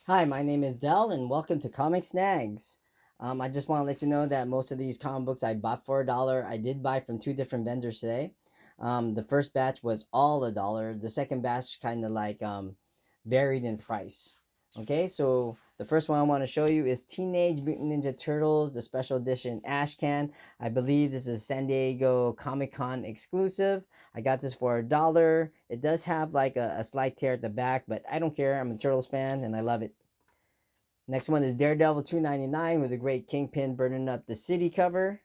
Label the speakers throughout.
Speaker 1: Hi, my name is Dell, and welcome to Comic Snags. I just want to let you know that most of these comic books I bought for $1. I did buy from two different vendors today. The first batch was all $1. The second batch kind of varied in price. Okay, so the first one I want to show you is Teenage Mutant Ninja Turtles, the special edition Ash Can. I believe this is San Diego Comic Con exclusive. I got this for $1. It does have like a slight tear at the back, but I don't care. I'm a Turtles fan and I love it. Next one is Daredevil 299 with a great Kingpin burning up the city cover.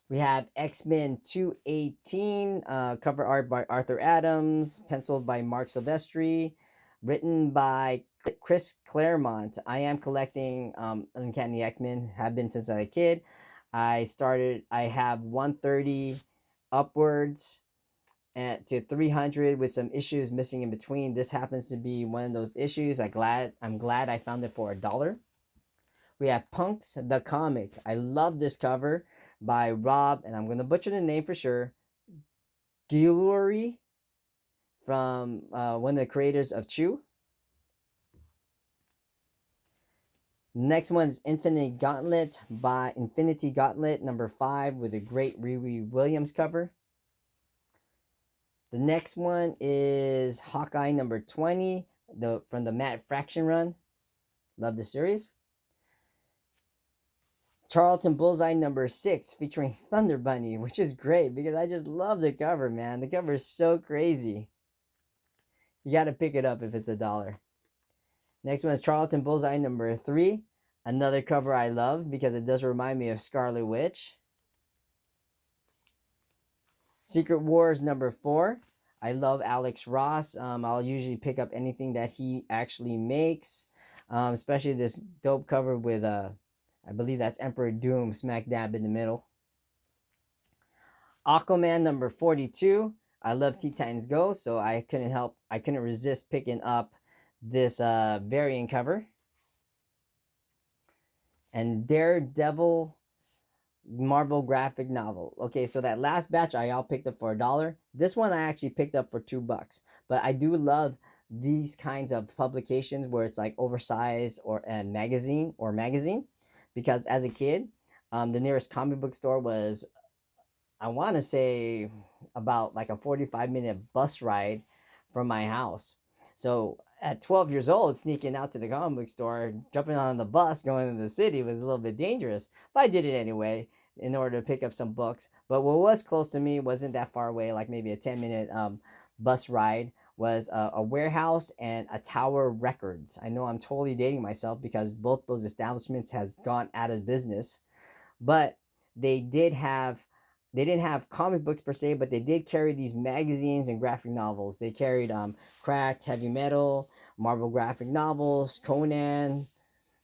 Speaker 1: We have X-Men 218, cover art by Arthur Adams, penciled by Mark Silvestri, written by Chris Claremont. I am collecting Uncanny X-Men, have been since I was a kid. I have 130 upwards to 300 with some issues missing in between. This happens to be one of those issues. I'm glad I found it for $1. We have Punks the Comic. I love this cover by Rob, and I'm gonna butcher the name for sure. Guillory from one of the creators of Chew. Next one is Infinity Gauntlet number 5 with a great Riri Williams cover. The next one is Hawkeye number 20, from the Matt Fraction run. Love the series. Charlton Bullseye number 6 featuring Thunder Bunny, which is great because I just love the cover, man. The cover is so crazy. You got to pick it up if it's $1. Next one is Charlton Bullseye number 3. Another cover I love because it does remind me of Scarlet Witch. Secret Wars number 4. I love Alex Ross. I'll usually pick up anything that he actually makes, especially this dope cover with, I believe that's Emperor Doom smack dab in the middle. Aquaman number 42. I love Teen Titans Go, so I couldn't resist picking up this variant cover. And Daredevil Marvel graphic novel. Okay, so that last batch I all picked up for $1. This one I actually picked up for $2. But I do love these kinds of publications where it's like oversized or a magazine because as a kid, the nearest comic book store was, I want to say, about like a 45-minute bus ride from my house. So at 12 years old, sneaking out to the comic book store, jumping on the bus, going into the city was a little bit dangerous. But I did it anyway in order to pick up some books. But what was close to me wasn't that far away, like maybe a 10-minute bus ride, was a warehouse and a Tower Records. I know I'm totally dating myself because both those establishments has gone out of business, but they did have they didn't have comic books per se, but they did carry these magazines and graphic novels. They carried Cracked, Heavy Metal, Marvel graphic novels, Conan,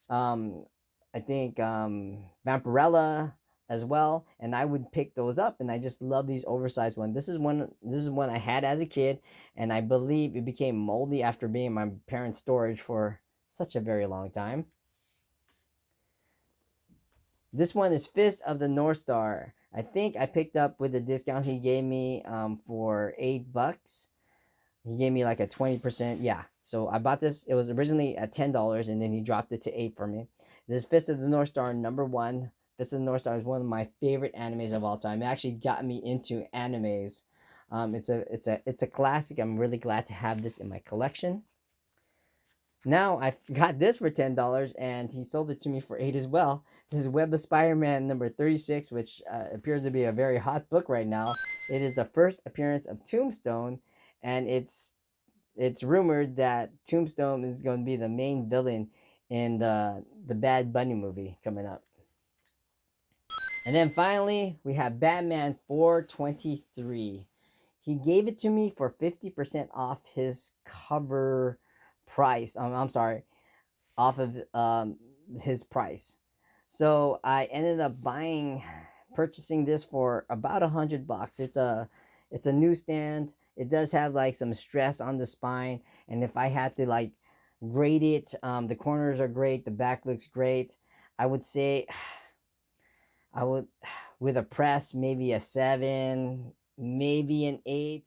Speaker 1: um, I think Vampirella as well, and I would pick those up, and I just love these oversized ones. This is one I had as a kid, and I believe it became moldy after being in my parents' storage for such a very long time. This one is Fist of the North Star. I think I picked up with the discount he gave me for $8. He gave me like a 20%. Yeah. So I bought this. It was originally at $10 and then he dropped it to 8 for me. This is Fist of the North Star number 1. Fist of the North Star is one of my favorite animes of all time. It actually got me into animes. It's a classic. I'm really glad to have this in my collection. Now I got this for $10 and he sold it to me for 8 as well. This is Web of Spider-Man number 36, which appears to be a very hot book right now. It is the first appearance of Tombstone, and it's rumored that Tombstone is going to be the main villain in the Bad Bunny movie coming up. And then finally, we have Batman 423. He gave it to me for 50% off his cover price. I'm sorry, off of his price. So I ended up purchasing this for about $100. It's a newsstand. It does have like some stress on the spine, and if I had to like grade it, the corners are great, the back looks great. I would say I would, with a press, maybe a 7, maybe an 8.